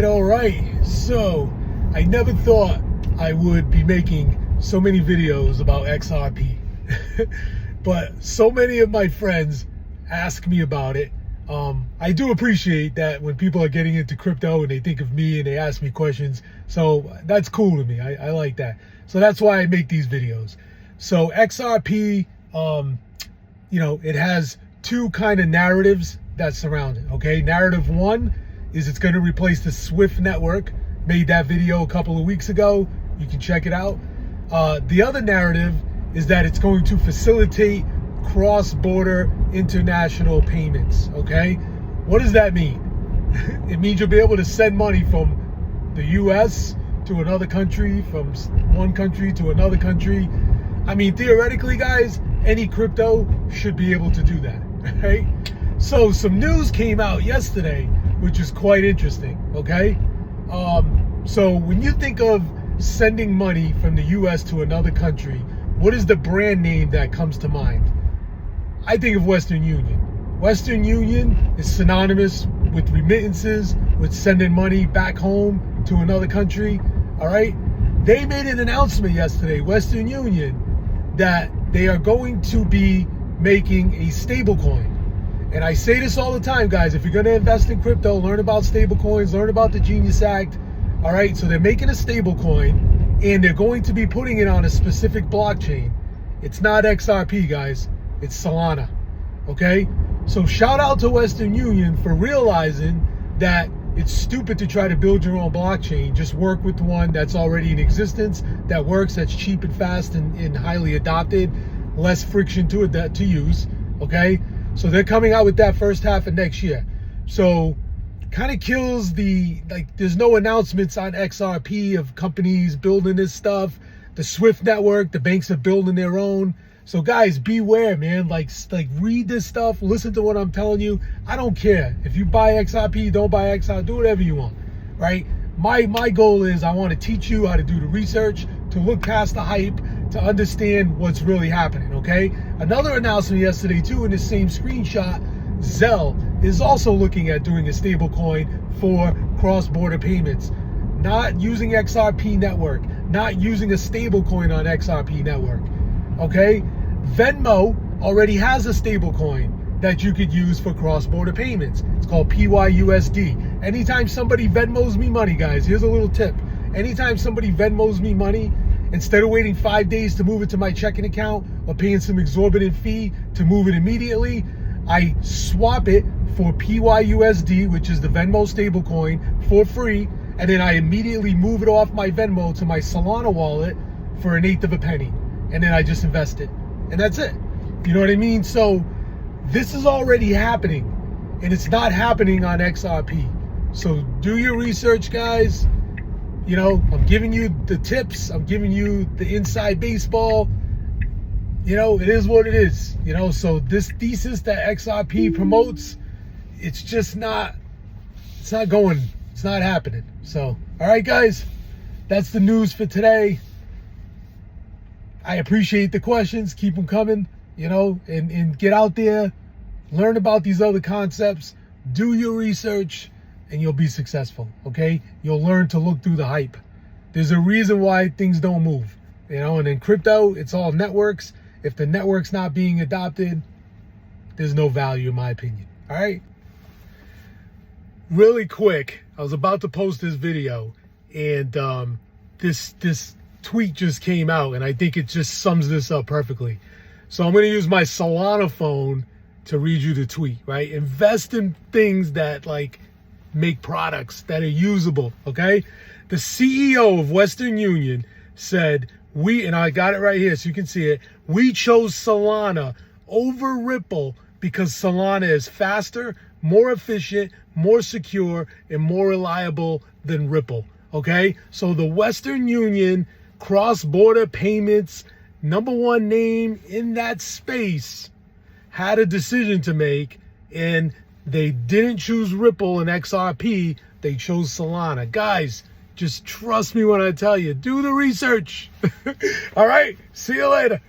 All right. So I never thought I would be making so many videos about XRP, but so many of my friends ask me about it. I do appreciate that when people are getting into crypto and they think of me and they ask me questions. So that's cool to me. I like that. So that's why I make these videos. So XRP, it has two kind of narratives that surround it. Okay. Narrative one is it's going to replace the Swift network. Made that video a couple of weeks ago. You can check it out. The other narrative is that it's going to facilitate cross-border international payments. Okay. What does that mean? It means you'll be able to send money from the US to another country, from one country to another country. I mean, theoretically, guys, any crypto should be able to do that, right? So some news came out yesterday, which is quite interesting, okay? So when you think of sending money from the US to another country, what is the brand name that comes to mind? I think of Western Union. Western Union is synonymous with remittances, with sending money back home to another country, all right? They made an announcement yesterday, Western Union, that they are going to be making a stablecoin. And I say this all the time, guys, if you're going to invest in crypto, learn about stablecoins, learn about the Genius Act, all right? So they're making a stablecoin and they're going to be putting it on a specific blockchain. It's not XRP, guys. It's Solana, okay? So shout out to Western Union for realizing that it's stupid to try to build your own blockchain. Just work with one that's already in existence, that works, that's cheap and fast and highly adopted, less friction to it to use, okay? So they're coming out with that first half of next year. So kind of kills there's no announcements on XRP of companies building this stuff. The Swift network, the banks are building their own. So guys, beware, man. Like read this stuff, listen to what I'm telling you. I don't care. If you buy XRP, don't buy XRP, do whatever you want, right? My goal is I want to teach you how to do the research, to look past the hype, to understand what's really happening, okay? Another announcement yesterday too in the same screenshot, Zelle is also looking at doing a stablecoin for cross-border payments. Not using XRP network, not using a stablecoin on XRP network, okay? Venmo already has a stablecoin that you could use for cross-border payments. It's called PYUSD. Anytime somebody Venmos me money, guys, here's a little tip. Anytime somebody Venmos me money, instead of waiting 5 days to move it to my checking account or paying some exorbitant fee to move it immediately, I swap it for PYUSD, which is the Venmo stablecoin, for free, and then I immediately move it off my Venmo to my Solana wallet for 1/8 of a penny. And then I just invest it. And that's it. You know what I mean? So this is already happening, and it's not happening on XRP. So do your research, guys. You know, I'm giving you the tips. I'm giving you the inside baseball. You know, it is what it is. You know, so this thesis that XRP promotes, it's just not, it's not happening. So, all right, guys, that's the news for today. I appreciate the questions. Keep them coming, you know, and get out there, learn about these other concepts, do your research, and you'll be successful, okay? You'll learn to look through the hype. There's a reason why things don't move, you know, and in crypto, it's all networks. If the network's not being adopted, there's no value in my opinion, all right? Really quick, I was about to post this video, and this tweet just came out, and I think it just sums this up perfectly. So I'm going to use my Solana phone to read you the tweet, right? Invest in things that make products that are usable, okay? The CEO of Western Union said, and I got it right here so you can see it, we chose Solana over Ripple because Solana is faster, more efficient, more secure, and more reliable than Ripple, okay? So the Western Union cross-border payments #1 name in that space had a decision to make, and they didn't choose Ripple and XRP, they chose Solana. Guys, just trust me when I tell you, do the research. All right, see you later.